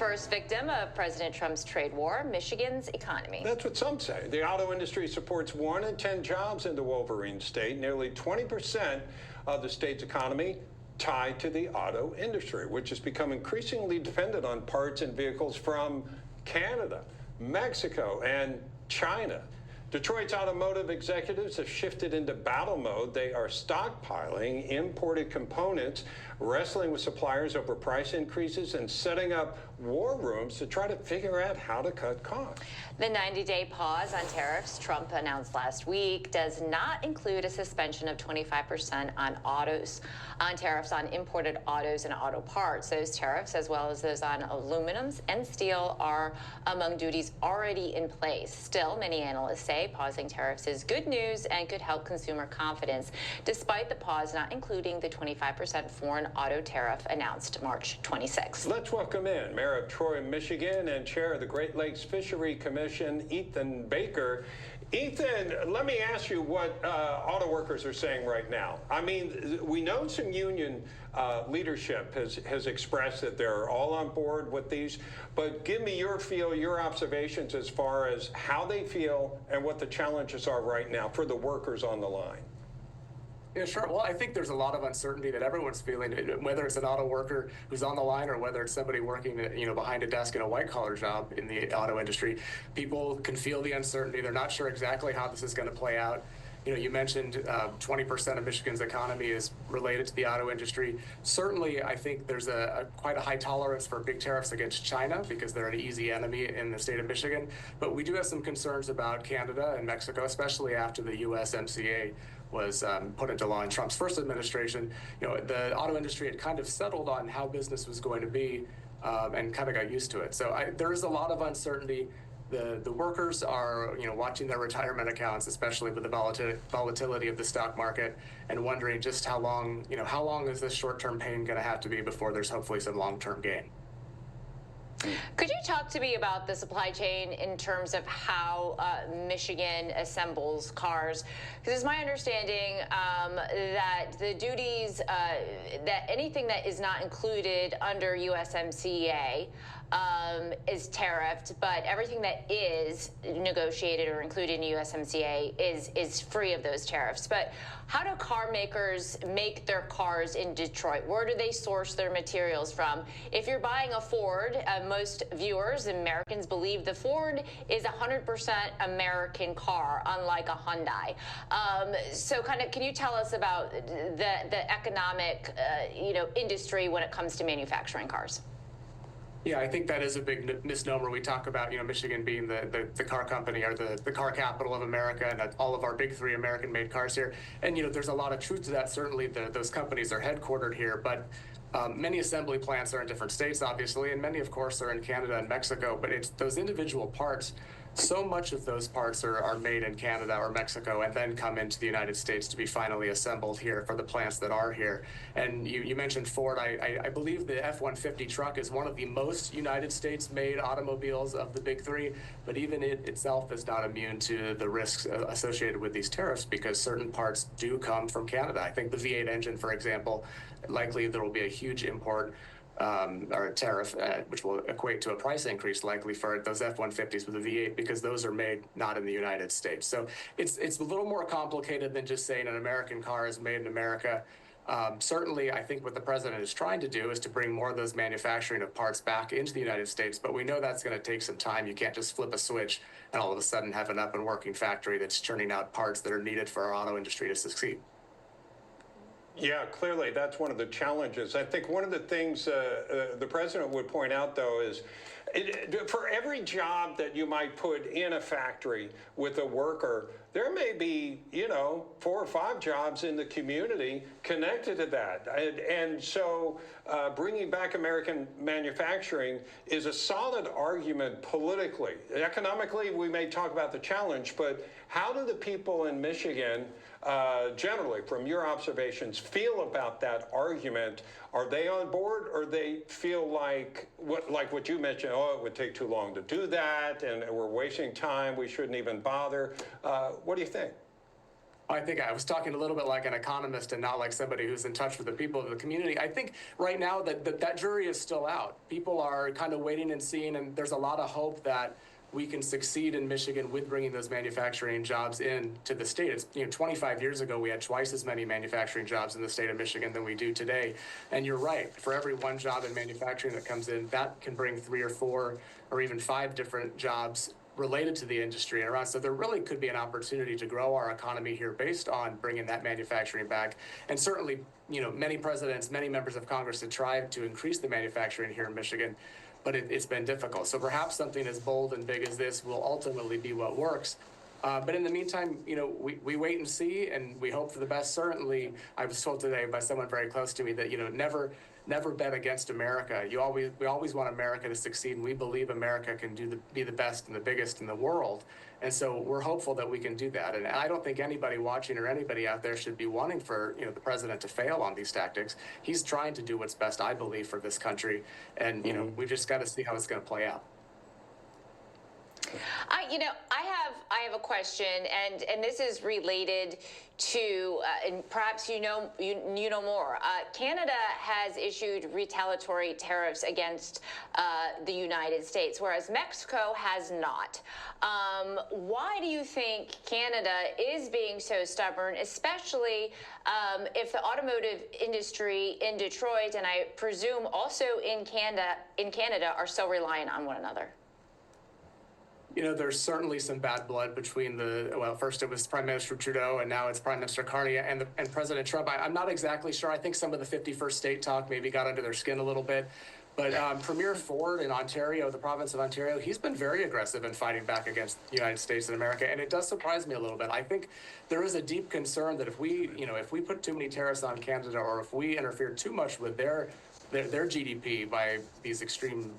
first victim of President Trump's trade war, Michigan's economy. That's what some say. The auto industry supports 1 in 10 jobs in the Wolverine state, nearly 20% of the state's economy tied to the auto industry, which has become increasingly dependent on parts and vehicles from Canada, Mexico, and China. Detroit's automotive executives have shifted into battle mode. They are stockpiling imported components, wrestling with suppliers over price increases, and setting up war rooms to try to figure out how to cut costs. The 90-day pause on tariffs Trump announced last week does not include a suspension of 25% on tariffs on imported autos and auto parts. Those tariffs, as well as those on aluminums and steel, are among duties already in place. Still, many analysts say pausing tariffs is good news and could help consumer confidence, despite the pause not including the 25% foreign auto tariff announced March 26. Let's welcome in Mayor of Troy, Michigan, and Chair of the Great Lakes Fishery Commission, Ethan Baker. Ethan, let me ask you what auto workers are saying right now. I mean, we know some union leadership has expressed that they're all on board with these, but give me your feel, your observations as far as how they feel and what the challenges are right now for the workers on the line. Yeah, sure. Well, I think there's a lot of uncertainty that everyone's feeling, whether it's an auto worker who's on the line or whether it's somebody working, behind a desk in a white-collar job in the auto industry. People can feel the uncertainty. They're not sure exactly how this is going to play out. You mentioned 20% of Michigan's economy is related to the auto industry. Certainly, I think there's quite a high tolerance for big tariffs against China because they're an easy enemy in the state of Michigan. But we do have some concerns about Canada and Mexico, especially after the USMCA was put into law in Trump's first administration. The auto industry had kind of settled on how business was going to be and kind of got used to it. So there is a lot of uncertainty. The workers are, watching their retirement accounts, especially with the volatility of the stock market, and wondering just how long is this short-term pain going to have to be before there's hopefully some long-term gain. Could you talk to me about the supply chain in terms of how Michigan assembles cars? Because it's my understanding that the duties, that anything that is not included under USMCA is tariffed, but everything that is negotiated or included in USMCA is free of those tariffs. But how do car makers make their cars in Detroit? Where do they source their materials from? If you're buying a Ford, most viewers, Americans, believe the Ford is 100% American car, unlike a Hyundai. So can you tell us about the economic, industry when it comes to manufacturing cars? Yeah, I think that is a big misnomer. We talk about, Michigan being the car company or the car capital of America, and all of our big three American-made cars here. And, there's a lot of truth to that. Certainly, those companies are headquartered here, but many assembly plants are in different states, obviously, and many, of course, are in Canada and Mexico. But it's those individual parts. So much of those parts are made in Canada or Mexico and then come into the United States to be finally assembled here for the plants that are here. And you mentioned Ford. I believe the F-150 truck is one of the most United States-made automobiles of the big three, but even it itself is not immune to the risks associated with these tariffs because certain parts do come from Canada. I think the V8 engine, for example, likely there will be a huge import or a tariff, which will equate to a price increase likely for those F-150s with a V8 because those are made not in the United States. So it's a little more complicated than just saying an American car is made in America. Certainly, I think what the president is trying to do is to bring more of those manufacturing of parts back into the United States, but we know that's going to take some time. You can't just flip a switch and all of a sudden have an up and working factory that's churning out parts that are needed for our auto industry to succeed. Yeah, clearly that's one of the challenges. I think one of the things the president would point out, though, is for every job that you might put in a factory with a worker, there may be, 4 or 5 jobs in the community connected to that. And so bringing back American manufacturing is a solid argument politically. Economically, we may talk about the challenge, but how do the people in Michigan generally, from your observations, feel about that argument? Are they on board, or they feel like what you mentioned, it would take too long to do that, and we're wasting time, we shouldn't even bother? What do you think? I think I was talking a little bit like an economist and not like somebody who's in touch with the people of the community. I think right now that jury is still out. People are kind of waiting and seeing, and there's a lot of hope that we can succeed in Michigan with bringing those manufacturing jobs into the state. It's, 25 years ago, we had twice as many manufacturing jobs in the state of Michigan than we do today. And you're right, for every one job in manufacturing that comes in, that can bring 3 or 4 or even 5 different jobs related to the industry and around. So there really could be an opportunity to grow our economy here based on bringing that manufacturing back. And certainly, many presidents, many members of Congress have tried to increase the manufacturing here in Michigan, but it's been difficult. So perhaps something as bold and big as this will ultimately be what works. But in the meantime, we wait and see, and we hope for the best. Certainly, I was told today by someone very close to me that, never bet against America. We always want America to succeed, and we believe America can be the best and the biggest in the world. And so we're hopeful that we can do that. And I don't think anybody watching or anybody out there should be wanting for the president to fail on these tactics. He's trying to do what's best, I believe, for this country. And we've just got to see how it's going to play out. I have a question, and this is related to, and perhaps you know more. Canada has issued retaliatory tariffs against the United States, whereas Mexico has not. Why do you think Canada is being so stubborn, especially if the automotive industry in Detroit, and I presume also in Canada, are so reliant on one another? There's certainly some bad blood between first it was Prime Minister Trudeau, and now it's Prime Minister Carney and President Trump. I'm not exactly sure. I think some of the 51st state talk maybe got under their skin a little bit. But Premier Ford in Ontario, the province of Ontario, he's been very aggressive in fighting back against the United States and America. And it does surprise me a little bit. I think there is a deep concern that if we put too many tariffs on Canada, or if we interfere too much with their GDP by these extreme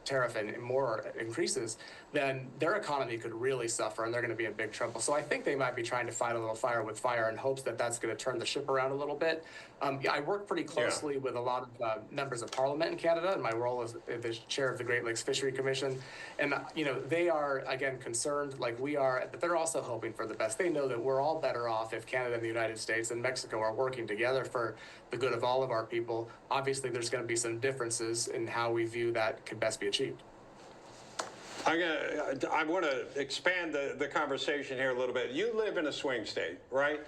tariff and more increases, then their economy could really suffer, and they're going to be in big trouble. So I think they might be trying to fight a little fire with fire in hopes that that's going to turn the ship around a little bit. I work pretty closely with a lot of members of Parliament in Canada, and my role is the chair of the Great Lakes Fishery Commission. And they are, again, concerned like we are, but they're also hoping for the best. They know that we're all better off if Canada and the United States and Mexico are working together for the good of all of our people. Obviously, there's going to be some differences in how we view that can best be achieved. I want to expand the conversation here a little bit. You live in a swing state, right?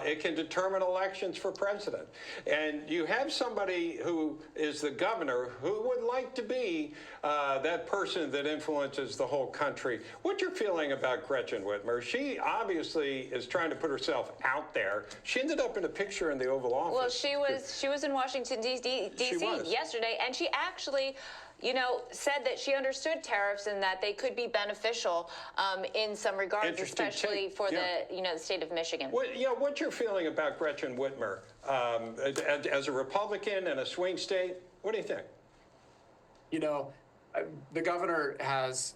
It can determine elections for president. And you have somebody who is the governor who would like to be that person that influences the whole country. What's your feeling about Gretchen Whitmer? She obviously is trying to put herself out there. She ended up in a picture in the Oval Office. Well, she was in Washington, D.C. yesterday, and she actually said that she understood tariffs and that they could be beneficial in some regards, especially for the state of Michigan. What's your feeling about Gretchen Whitmer as a Republican in a swing state? What do you think? The governor has.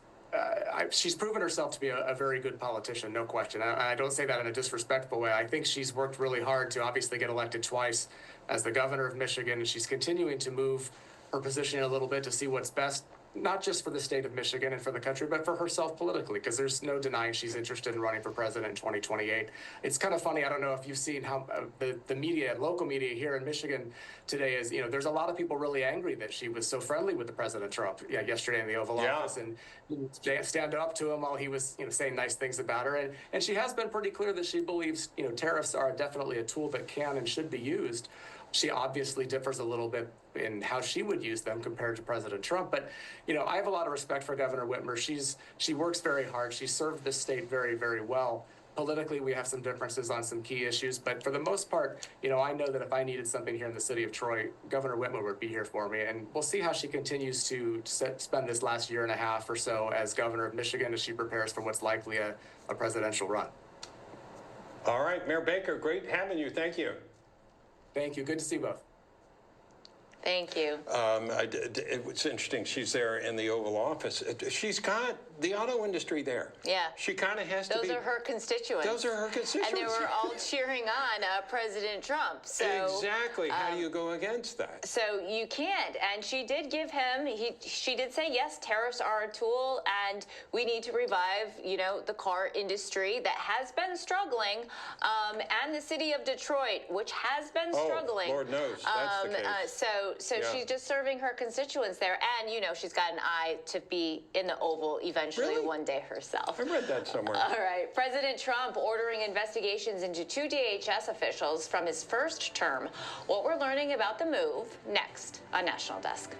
She's proven herself to be a very good politician, no question. I don't say that in a disrespectful way. I think she's worked really hard to obviously get elected twice as the governor of Michigan, and she's continuing to move her position a little bit to see what's best, not just for the state of Michigan and for the country, but for herself politically, because there's no denying she's interested in running for president in 2028. It's kind of funny. I don't know if you've seen how the media, local media here in Michigan today is, there's a lot of people really angry that she was so friendly with the President Trump yesterday in the Oval Office and stand up to him while he was, saying nice things about her. And she has been pretty clear that she believes, tariffs are definitely a tool that can and should be used. She obviously differs a little bit in how she would use them compared to President Trump. But, I have a lot of respect for Governor Whitmer. She works very hard. She served this state very, very well. Politically, we have some differences on some key issues. But for the most part, I know that if I needed something here in the city of Troy, Governor Whitmer would be here for me. And we'll see how she continues to spend this last year and a half or so as governor of Michigan as she prepares for what's likely a presidential run. All right, Mayor Baker, great having you. Thank you. Thank you. Good to see you both. Thank you. It's interesting. She's there in the Oval Office. She's got the auto industry there. Yeah. She kind of has to be. Those are her constituents. Those are her constituents. And they were all cheering on President Trump. So exactly. How do you go against that? So you can't. And she did give him, she did say, yes, tariffs are a tool and we need to revive, the car industry that has been struggling, and the city of Detroit, which has been struggling. Lord knows. That's the case. So she's just serving her constituents there. And, she's got an eye to be in the Oval eventually Really? one day herself. I read that somewhere. All right. President Trump ordering investigations into 2 DHS officials from his first term. What we're learning about the move next on National Desk.